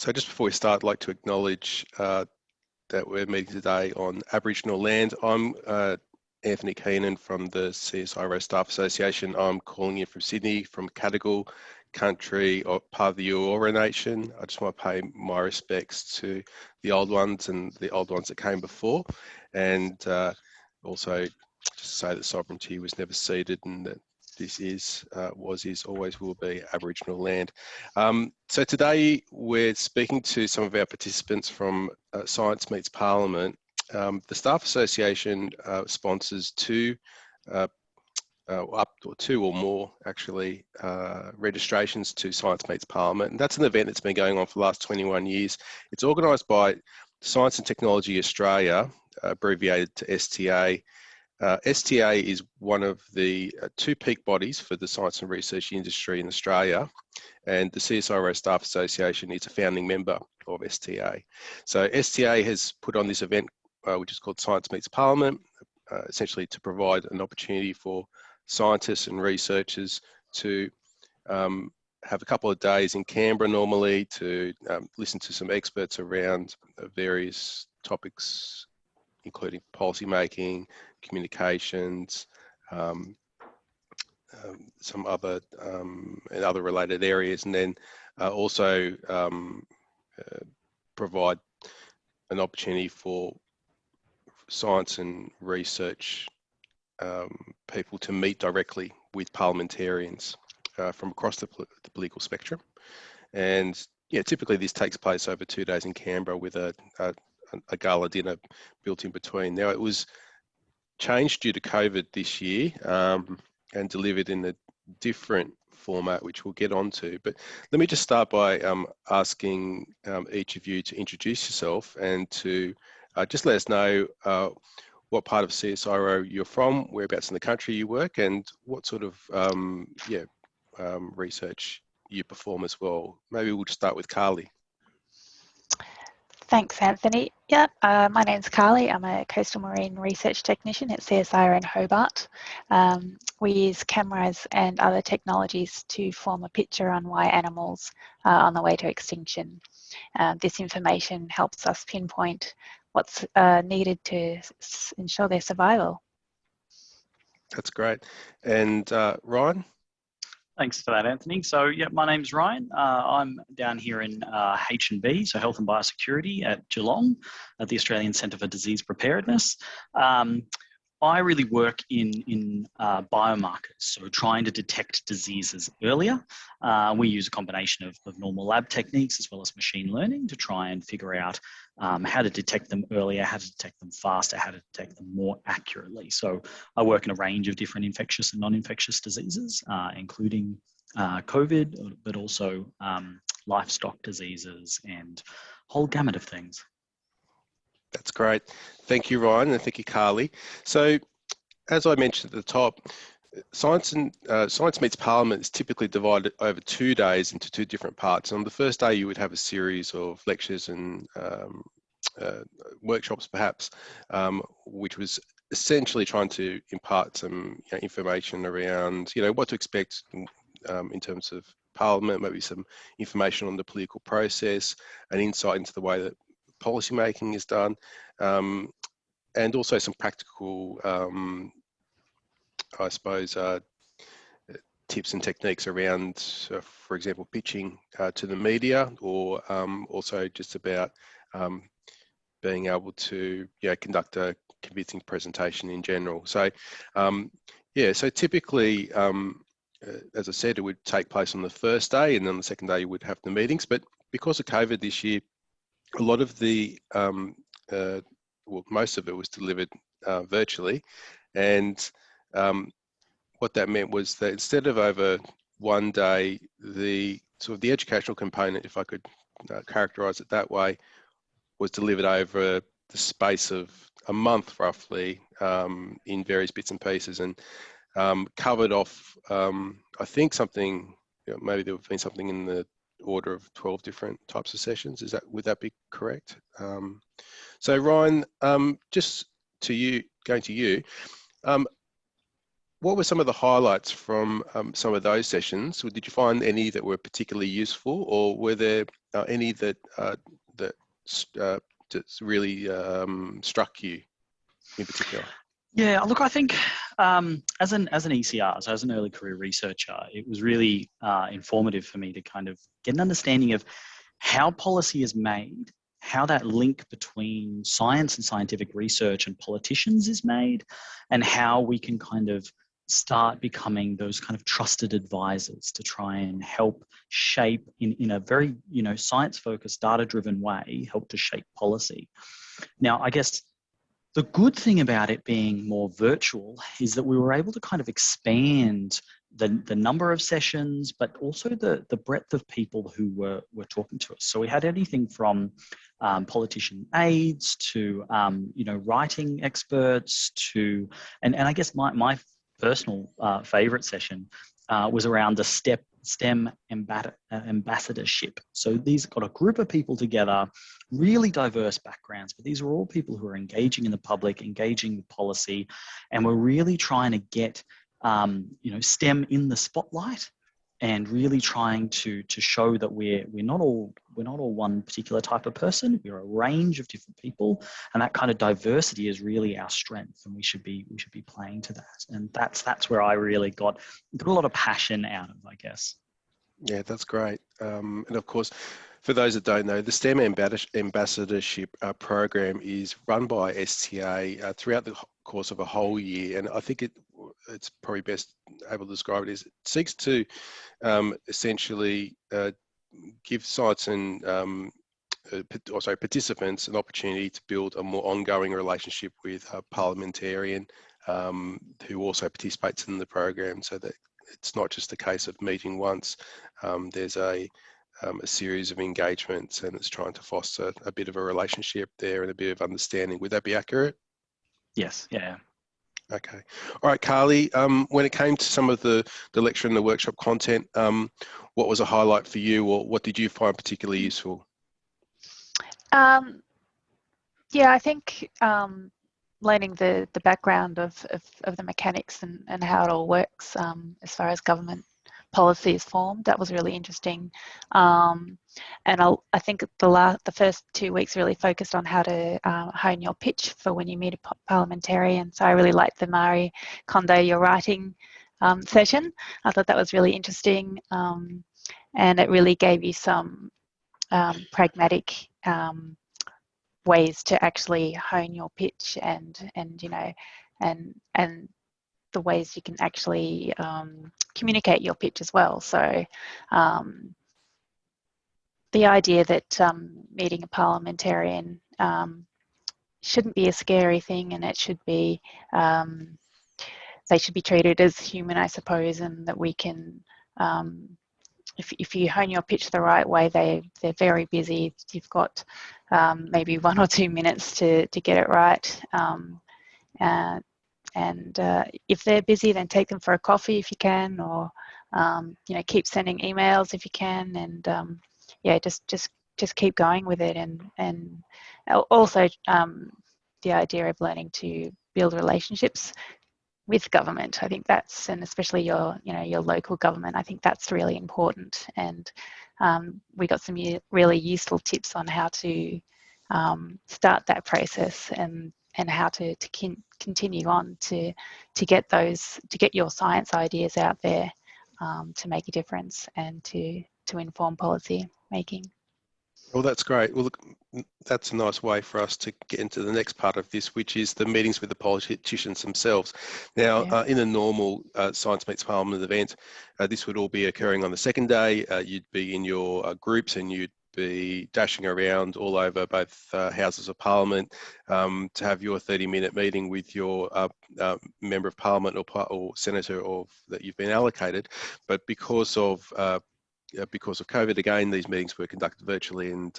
So just before we start, I'd like to acknowledge that we're meeting today on Aboriginal land. I'm Anthony Keenan from the CSIRO Staff Association. I'm calling you from Sydney, from Cadigal country, or part of the Eora Nation. I just want to pay my respects to the old ones and the old ones that came before, and also just say that sovereignty was never ceded and that this is, always will be Aboriginal land. So today we're speaking to some of our participants from Science Meets Parliament. The Staff Association sponsors two or more actually registrations to Science Meets Parliament, and that's an event that's been going on for the last 21 years. It's organised by Science and Technology Australia, abbreviated to STA. STA is one of the two peak bodies for the science and research industry in Australia, and the CSIRO Staff Association is a founding member of STA. So STA has put on this event which is called Science Meets Parliament, essentially to provide an opportunity for scientists and researchers to have a couple of days in Canberra normally to listen to some experts around various topics, including policy making, communications, some other and other related areas, and then also provide an opportunity for science and research people to meet directly with parliamentarians from across the political spectrum. And yeah, typically this takes place over 2 days in Canberra with a gala dinner built in between. Now, it was changed due to COVID this year and delivered in a different format, which we'll get onto. But let me just start by asking each of you to introduce yourself and to just let us know what part of CSIRO you're from, whereabouts in the country you work, and what sort of research you perform as well. Maybe we'll just start with Carlie. Thanks, Anthony. Yeah, my name's Carlie. I'm a coastal marine research technician at CSIRO in Hobart. We use cameras and other technologies to form a picture on why animals are on the way to extinction. This information helps us pinpoint what's needed to ensure their survival. That's great. And Ryan? Thanks for that, Anthony. So, yeah, my name's Ryan. I'm down here in H&B, so Health and Biosecurity at Geelong, at the Australian Centre for Disease Preparedness. I really work in biomarkers, so trying to detect diseases earlier. We use a combination of normal lab techniques as well as machine learning to try and figure out how to detect them earlier, how to detect them faster, how to detect them more accurately. So I work in a range of different infectious and non-infectious diseases, including COVID, but also livestock diseases and a whole gamut of things. That's great. Thank you, Ryan, and thank you, Carlie. So, as I mentioned at the top, Science Meets Parliament is typically divided over 2 days into two different parts. On the first day, you would have a series of lectures and workshops, perhaps, which was essentially trying to impart some information around, what to expect in terms of Parliament, maybe some information on the political process, an insight into the way that policy making is done, and also some practical, I suppose, tips and techniques around, for example, pitching to the media, or also just about being able to conduct a convincing presentation in general. So so typically, as I said, it would take place on the first day, and then the second day you would have the meetings. But because of COVID this year, a lot of the, most of it was delivered virtually, and what that meant was that instead of over 1 day, the sort of the educational component, if I could characterise it that way, was delivered over the space of a month roughly in various bits and pieces, and covered off, I think something, maybe there would have been something in the order of 12 different types of sessions. Would that be correct? So Ryan, just to you, going to you, what were some of the highlights from some of those sessions? Did you find any that were particularly useful, or were there any that really struck you in particular? Yeah, look, I think as an ECR, so as an early career researcher, it was really informative for me to kind of get an understanding of how policy is made, how that link between science and scientific research and politicians is made, and how we can kind of start becoming those kind of trusted advisors to try and help shape in a very, science-focused, data-driven way, help to shape policy. Now, I guess the good thing about it being more virtual is that we were able to kind of expand the number of sessions, but also the breadth of people who were talking to us. So we had anything from politician aides to writing experts to, and I guess my personal favorite session was around the STEM ambassadorship. So these got a group of people together, really diverse backgrounds, but these are all people who are engaging in the public, engaging with policy, and we're really trying to get STEM in the spotlight, and really trying to show that we're not all one particular type of person. We're a range of different people, and that kind of diversity is really our strength, and we should be playing to that. And that's where I really got a lot of passion out of, I guess. Yeah, that's great. And of course, for those that don't know, the STEM ambassadorship program is run by STA throughout the course of a whole year, and I think it's probably best able to describe it as it seeks to essentially give science and participants an opportunity to build a more ongoing relationship with a parliamentarian who also participates in the program, so that it's not just a case of meeting once. There's a series of engagements, and it's trying to foster a bit of a relationship there and a bit of understanding. Would that be accurate? Yes. Yeah. Okay. All right, Carlie, when it came to some of the lecture and the workshop content, what was a highlight for you, or what did you find particularly useful? Yeah, I think learning the background of the mechanics and how it all works as far as government policy is formed, that was really interesting. And I think the first 2 weeks really focused on how to hone your pitch for when you meet a parliamentarian. So I really liked the Marie Kondo your writing session. I thought that was really interesting, and it really gave you some pragmatic ways to actually hone your pitch and the ways you can actually communicate your pitch as well. So the idea that meeting a parliamentarian shouldn't be a scary thing, and it should be they should be treated as human, I suppose, and that we can if you hone your pitch the right way, they're very busy. You've got maybe 1 or 2 minutes to get it right. And if they're busy, then take them for a coffee if you can, or keep sending emails if you can, and yeah, just keep going with it, and also the idea of learning to build relationships with government. I think that's, and especially your local government, I think that's really important. And we got some really useful tips on how to start that process and how to continue on to get your science ideas out there to make a difference and to inform policy making. Well, that's great. Well, look, that's a nice way for us to get into the next part of this, which is the meetings with the politicians themselves. Now, Yeah. In a normal Science Meets Parliament event, this would all be occurring on the second day. You'd be in your groups, and you'd be dashing around all over both Houses of Parliament to have your 30-minute meeting with your Member of Parliament or Senator that you've been allocated. But because of COVID, again, these meetings were conducted virtually, and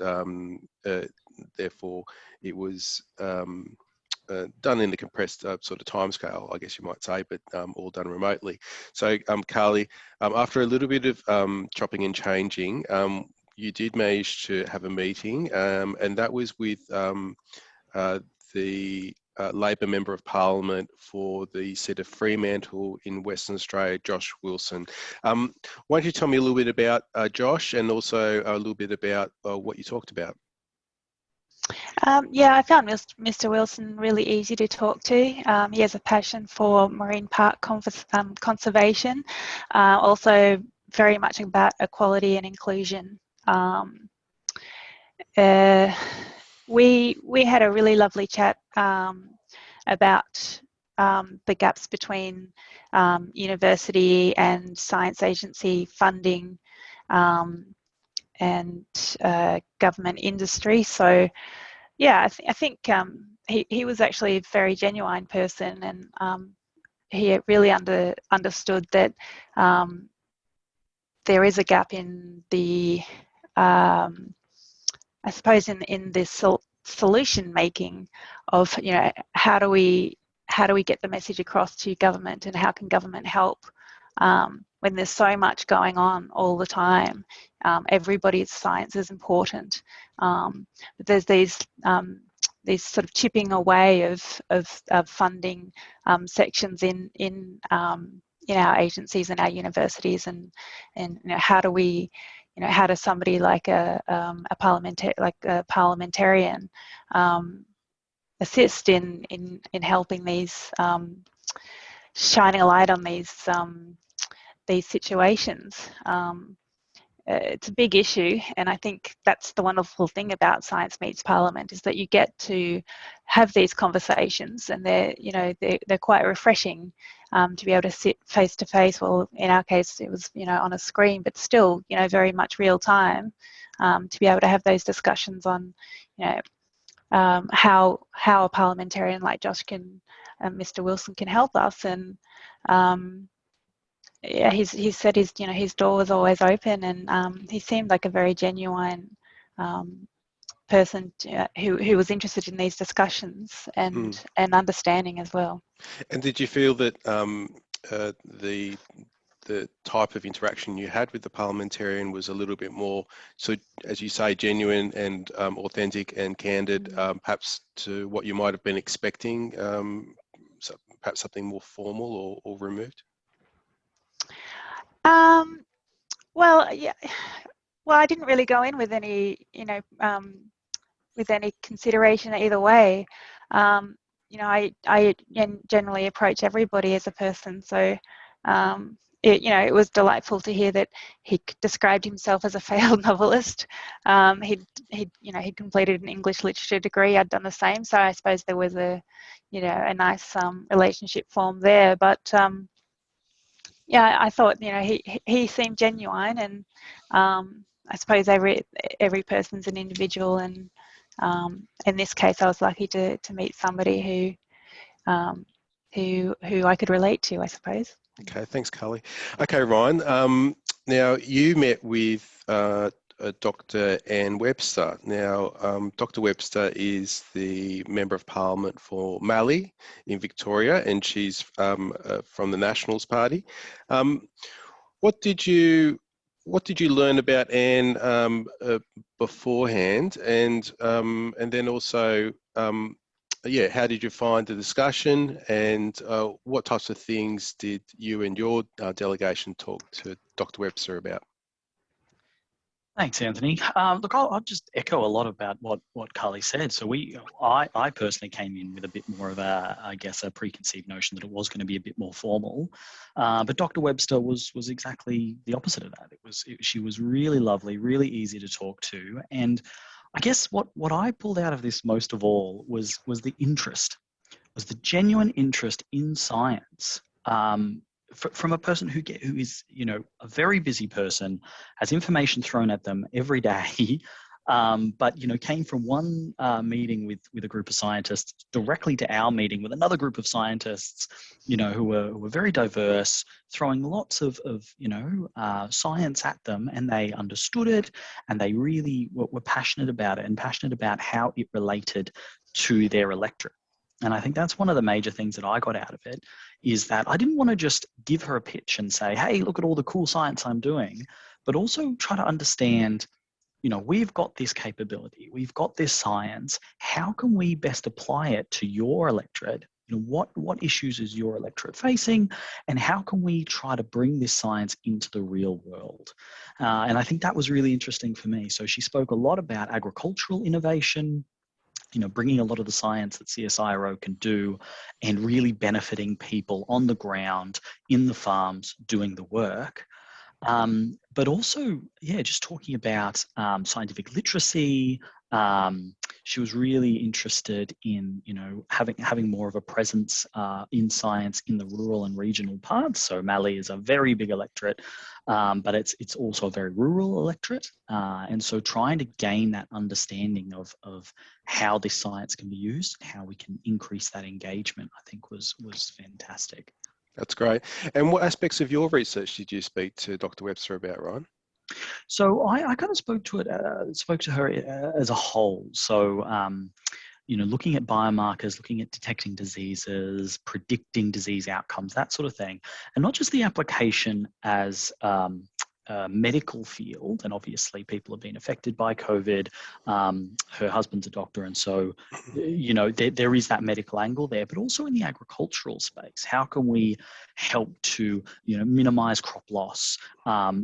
therefore it was done in a compressed sort of timescale, I guess you might say, but all done remotely. So, Carlie, after a little bit of chopping and changing, you did manage to have a meeting, and that was with the Labor Member of Parliament for the seat of Fremantle in Western Australia, Josh Wilson. Why don't you tell me a little bit about Josh, and also a little bit about what you talked about? Yeah, I found Mr. Wilson really easy to talk to. He has a passion for marine park conservation, also very much about equality and inclusion. We had a really lovely chat about the gaps between university and science agency funding and government industry. So yeah, I think he was actually a very genuine person, and he really understood that there is a gap in the, I suppose, in this solution making of, you know, how do we get the message across to government, and how can government help when there's so much going on all the time. Everybody's science is important, but there's these sort of chipping away of funding sections in our agencies and our universities, and you know, how do we, you know, how does somebody like a parliamentarian assist in helping these, shining a light on these situations. It's a big issue, and I think that's the wonderful thing about Science Meets Parliament, is that you get to have these conversations, and they're quite refreshing to be able to sit face to face. Well, in our case, it was, you know, on a screen, but still, you know, very much real time, to be able to have those discussions on, you know, how a parliamentarian like Josh can, Mr. Wilson, can help us. And yeah, he said his door was always open, and he seemed like a very genuine person who was interested in these discussions and understanding as well. And did you feel that the type of interaction you had with the parliamentarian was a little bit more, so as you say, genuine and authentic and candid, perhaps to what you might have been expecting, so perhaps something more formal or removed? Well, yeah. Well, I didn't really go in with any, you know, with any consideration either way. You know, I generally approach everybody as a person, so it was delightful to hear that he described himself as a failed novelist. He'd completed an English literature degree. I'd done the same, so I suppose there was a nice relationship formed there. But yeah, I thought, you know, he seemed genuine, and I suppose every person's an individual, and in this case, I was lucky to meet somebody who I could relate to, I suppose. Okay, thanks, Carlie. Okay, Ryan. Now you met with Dr. Ann Webster. Now, Dr. Webster is the Member of Parliament for Mallee in Victoria, and she's from the Nationals Party. What did you learn about Ann beforehand, and then also, yeah, how did you find the discussion, and what types of things did you and your delegation talk to Dr. Webster about? Thanks, Anthony. Look, I'll just echo a lot about what Carlie said. So I personally came in with a bit more of a preconceived notion that it was going to be a bit more formal, but Dr. Webster was exactly the opposite of that. She was really lovely, really easy to talk to, and I guess what I pulled out of this most of all was the interest, was the genuine interest in science. From a person who is, you know, a very busy person, has information thrown at them every day, but, you know, came from one meeting with a group of scientists directly to our meeting with another group of scientists, you know, who were very diverse, throwing lots of science at them, and they understood it, and they really were passionate about it, and passionate about how it related to their electorate. And I think that's one of the major things that I got out of it, is that I didn't want to just give her a pitch and say, hey, look at all the cool science I'm doing, but also try to understand you know, we've got this capability, we've got this science, how can we best apply it to your electorate? You know, what issues is your electorate facing, and how can we try to bring this science into the real world? And I think that was really interesting for me. So she spoke a lot about agricultural innovation, you know, bringing a lot of the science that CSIRO can do and really benefiting people on the ground, in the farms, doing the work. But also, yeah, just talking about scientific literacy. She was really interested in, you know, having more of a presence in science in the rural and regional parts. So Mallee is a very big electorate, but it's also a very rural electorate. And so trying to gain that understanding of how this science can be used, how we can increase that engagement, I think was fantastic. That's great. And what aspects of your research did you speak to Dr. Webster about, Ryan? So I kind of spoke to her as a whole. So, you know, looking at biomarkers, looking at detecting diseases, predicting disease outcomes, that sort of thing. And not just the application as a medical field, and obviously people have been affected by COVID. Her husband's a doctor, and so, you know, there is that medical angle there, but also in the agricultural space. How can we help to, you know, minimize crop loss,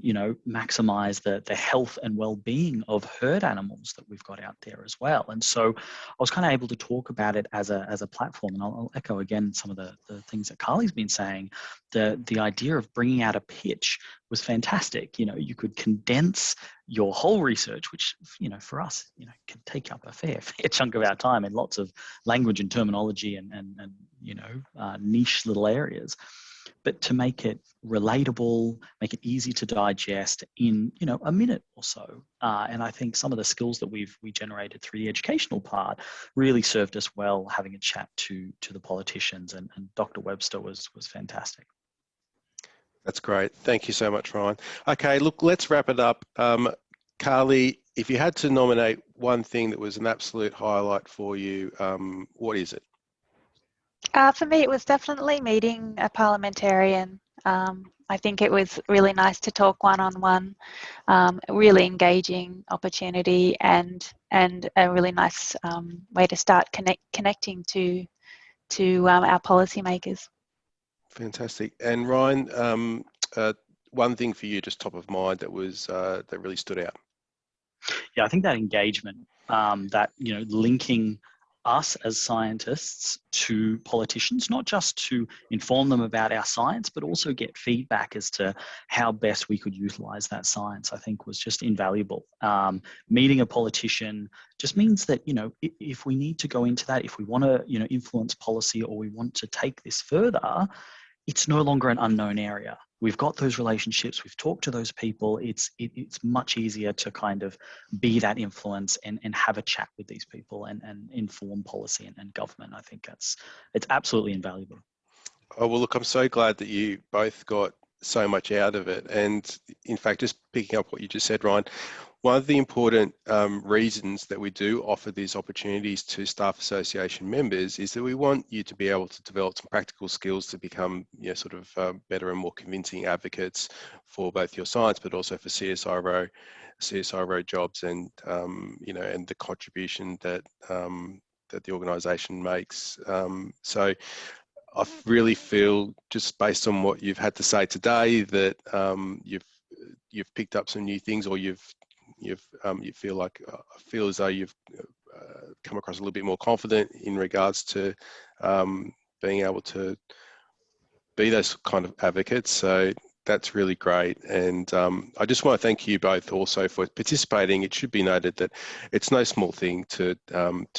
you know, maximize the health and well-being of herd animals that we've got out there as well? And so I was kind of able to talk about it as a platform, and I'll echo again some of the things that Carlie's been saying. The idea of bringing out a pitch was fantastic. You know, you could condense your whole research, which, you know, for us, you know, can take up a fair chunk of our time in lots of language and terminology and you know, niche little areas. But to make it relatable, make it easy to digest in, you know, a minute or so. And I think some of the skills that we generated through the educational part really served us well, having a chat to the politicians, and Dr. Webster was fantastic. That's great. Thank you so much, Ryan. Okay, look, let's wrap it up. Carlie, if you had to nominate one thing that was an absolute highlight for you, what is it? For me, it was definitely meeting a parliamentarian. I think it was really nice to talk one-on-one, a really engaging opportunity, and a really nice way to start connecting to our policymakers. Fantastic. And Ryan, one thing for you, just top of mind, that was that really stood out. Yeah, I think that engagement, that, you know, linking us as scientists to politicians, not just to inform them about our science, but also get feedback as to how best we could utilize that science, I think was just invaluable. Meeting a politician just means that, you know, if we need to go into that, if we want to, you know, influence policy, or we want to take this further, it's no longer an unknown area. We've got those relationships, we've talked to those people. It's much easier to kind of be that influence and have a chat with these people and inform policy and government. I think it's absolutely invaluable. Oh, well, look, I'm so glad that you both got so much out of it. And in fact, just picking up what you just said, Ryan, one of the important reasons that we do offer these opportunities to staff association members is that we want you to be able to develop some practical skills to become, you know, sort of better and more convincing advocates for both your science, but also for CSIRO jobs, and you know, and the contribution that that the organisation makes. So I really feel, just based on what you've had to say today, that you've picked up some new things, or you feel like, I feel as though you've come across a little bit more confident in regards to being able to be those kind of advocates. So that's really great. And I just want to thank you both also for participating. It should be noted that it's no small thing to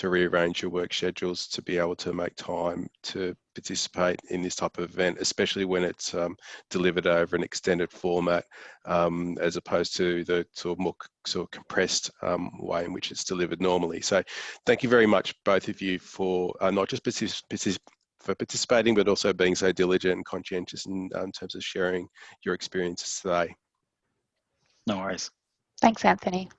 rearrange your work schedules to be able to make time to participate in this type of event, especially when it's delivered over an extended format, as opposed to the sort of compressed way in which it's delivered normally. So thank you very much, both of you, for not just participating, but also being so diligent and conscientious in terms of sharing your experiences today. No worries. Thanks, Anthony.